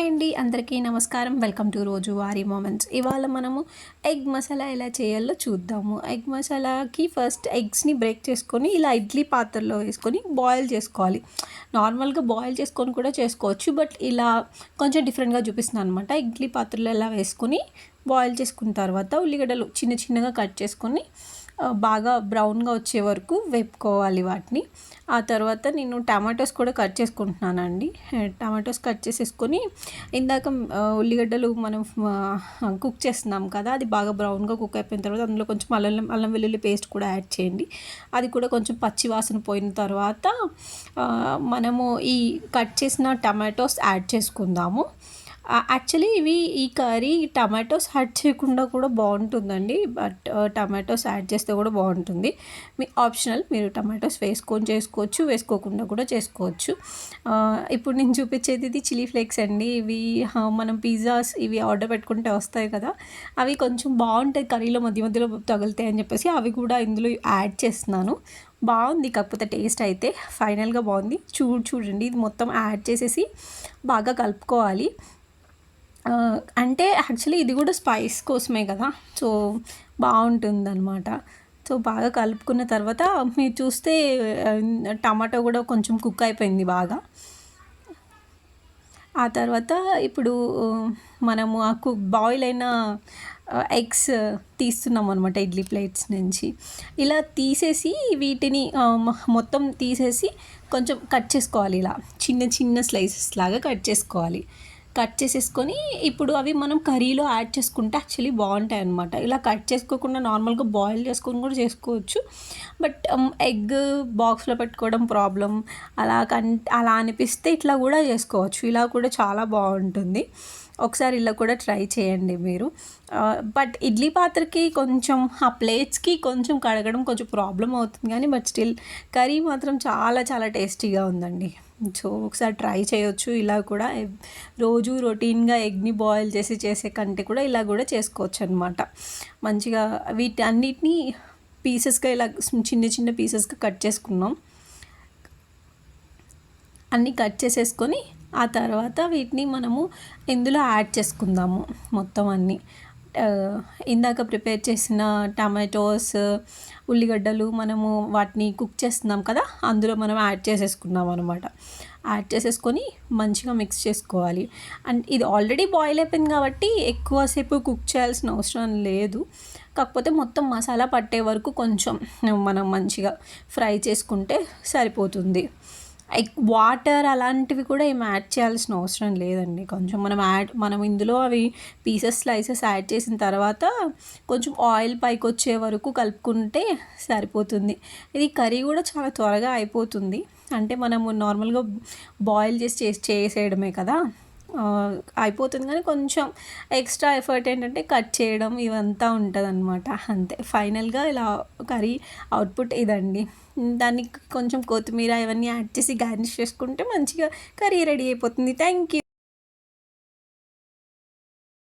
Hi అండి, అందరికీ నమస్కారం. వెల్కమ్ టు రోజువారీ మూమెంట్స్. ఇవాళ మనము ఎగ్ మసాలా ఎలా చేయాలో చూద్దాము. ఎగ్ మసాలాకి ఫస్ట్ ఎగ్స్ని బ్రేక్ చేసుకొని ఇలా ఇడ్లీ పాత్రలో వేసుకొని బాయిల్ చేసుకోవాలి. నార్మల్గా బాయిల్ చేసుకొని కూడా చేసుకోవచ్చు, బట్ ఇలా కొంచెం డిఫరెంట్గా చూపిస్తున్నాను అనమాట. ఇడ్లీ పాత్రలో ఎలా వేసుకొని బాయిల్ చేసుకున్న తర్వాత ఉల్లిగడ్డలు చిన్న చిన్నగా కట్ చేసుకొని బాగా బ్రౌన్గా వచ్చే వరకు వేపుకోవాలి వాటిని. ఆ తర్వాత నేను టమాటోస్ కూడా కట్ చేసుకుంటున్నానండి. టమాటోస్ కట్ చేసేసుకొని ఇందాక ఉల్లిగడ్డలు మనం కుక్ చేస్తున్నాం కదా, అది బాగా బ్రౌన్గా కుక్ అయిపోయిన తర్వాత అందులో కొంచెం అల్లం వెల్లుల్లి పేస్ట్ కూడా యాడ్ చేయండి. అది కూడా కొంచెం పచ్చి వాసన పోయిన తర్వాత మనము ఈ కట్ చేసిన టమాటోస్ యాడ్ చేసుకుందాము. యాక్చువల్లీ ఈ కర్రీ టమాటోస్ యాడ్ చేయకుండా కూడా బాగుంటుందండి, బట్ టమాటోస్ యాడ్ చేస్తే కూడా బాగుంటుంది. మీ ఆప్షనల్, మీరు టమాటోస్ వేసుకొని చేసుకోవచ్చు, వేసుకోకుండా కూడా చేసుకోవచ్చు. ఇప్పుడు నేను చూపించేది ఇది చిల్లీ ఫ్లేక్స్ అండి. ఇవి మనం పిజ్జాస్ ఇవి ఆర్డర్ పెట్టుకుంటే వస్తాయి కదా, అవి కొంచెం బాగుంటాయి కర్రీలో మధ్య మధ్యలో తగులుతాయి అని చెప్పేసి అవి కూడా ఇందులో యాడ్ చేస్తున్నాను. బాగుంది, కాకపోతే టేస్ట్ అయితే ఫైనల్గా బాగుంది. చూడండి, ఇది మొత్తం యాడ్ చేసేసి బాగా కలుపుకోవాలి. అంటే యాక్చువల్లీ ఇది కూడా స్పైస్ కోసమే కదా, సో బాగుంటుందన్నమాట. సో బాగా కలుపుకున్న తర్వాత మీరు చూస్తే టమాటో కూడా కొంచెం కుక్ అయిపోయింది బాగా. ఆ తర్వాత ఇప్పుడు మనము ఆ బాయిల్ అయిన ఎగ్స్ తీస్తున్నాం అనమాట ఇడ్లీ ప్లేట్స్ నుంచి. ఇలా తీసేసి వీటిని మొత్తం తీసేసి కొంచెం కట్ చేసుకోవాలి. ఇలా చిన్న చిన్న స్లైసెస్ లాగా కట్ చేసుకోవాలి. కట్ చేసేసుకొని ఇప్పుడు అవి మనం కర్రీలో యాడ్ చేసుకుంటే యాక్చువల్లీ బాగుంటాయి అన్నమాట. ఇలా కట్ చేసుకోకుండా నార్మల్గా బాయిల్ చేసుకొని కూడా చేసుకోవచ్చు, బట్ ఎగ్ బాక్స్లో పెట్టుకోవడం ప్రాబ్లం. అలా అనిపిస్తే ఇట్లా కూడా చేసుకోవచ్చు. ఇలా కూడా చాలా బాగుంటుంది. ఒకసారి ఇలా కూడా ట్రై చేయండి మీరు. బట్ ఇడ్లీ పాత్రకి కొంచెం ఆ ప్లేట్స్కి కొంచెం కడగడం కొంచెం ప్రాబ్లం అవుతుంది, కానీ బట్ స్టిల్ కర్రీ మాత్రం చాలా చాలా టేస్టీగా ఉందండి. సో ఒకసారి ట్రై చేయొచ్చు. ఇలా కూడా రోజు రొటీన్గా ఎగ్ని బాయిల్ చేసే కంటే కూడా ఇలా కూడా చేసుకోవచ్చు అనమాట. మంచిగా వీటన్నిటిని పీసెస్గా ఇలా చిన్న చిన్న పీసెస్గా కట్ చేసుకున్నాం. అన్నీ కట్ చేసేసుకొని ఆ తర్వాత వీటిని మనము ఇందులో యాడ్ చేసుకుందాము. మొత్తం అన్నీ ఇందాక ప్రిపేర్ చేసిన టమాటోస్, ఉల్లిగడ్డలు మనము వాటిని కుక్ చేస్తున్నాం కదా, అందులో మనం యాడ్ చేసేసుకున్నాం అనమాట. యాడ్ చేసేసుకొని మంచిగా మిక్స్ చేసుకోవాలి. అండ్ ఇది ఆల్రెడీ బాయిల్ అయిపోయింది కాబట్టి ఎక్కువసేపు కుక్ చేయాల్సిన అవసరం లేదు. కాకపోతే మొత్తం మసాలా పట్టే వరకు కొంచెం మనం మంచిగా ఫ్రై చేసుకుంటే సరిపోతుంది. వాటర్ అలాంటివి కూడా ఏం యాడ్ చేయాల్సిన అవసరం లేదండి. కొంచెం మనం ఇందులో అవి స్లైసెస్ యాడ్ చేసిన తర్వాత కొంచెం ఆయిల్ పైకి వచ్చే వరకు కలుపుకుంటే సరిపోతుంది. ఇది కర్రీ కూడా చాలా త్వరగా అయిపోతుంది. అంటే మనము నార్మల్గా బాయిల్ చేసేయడమే కదా, అయిపోతుంది. కానీ కొంచెం ఎక్స్ట్రా ఎఫర్ట్ ఏంటంటే కట్ చేయడం ఇవంతా ఉంటుందన్నమాట. అంతే, ఫైనల్గా ఇలా కర్రీ అవుట్పుట్ ఇదండి. దానికి కొంచెం కొత్తిమీర ఇవన్నీ యాడ్ చేసి గార్నిష్ చేసుకుంటే మంచిగా కర్రీ రెడీ అయిపోతుంది. Thank you.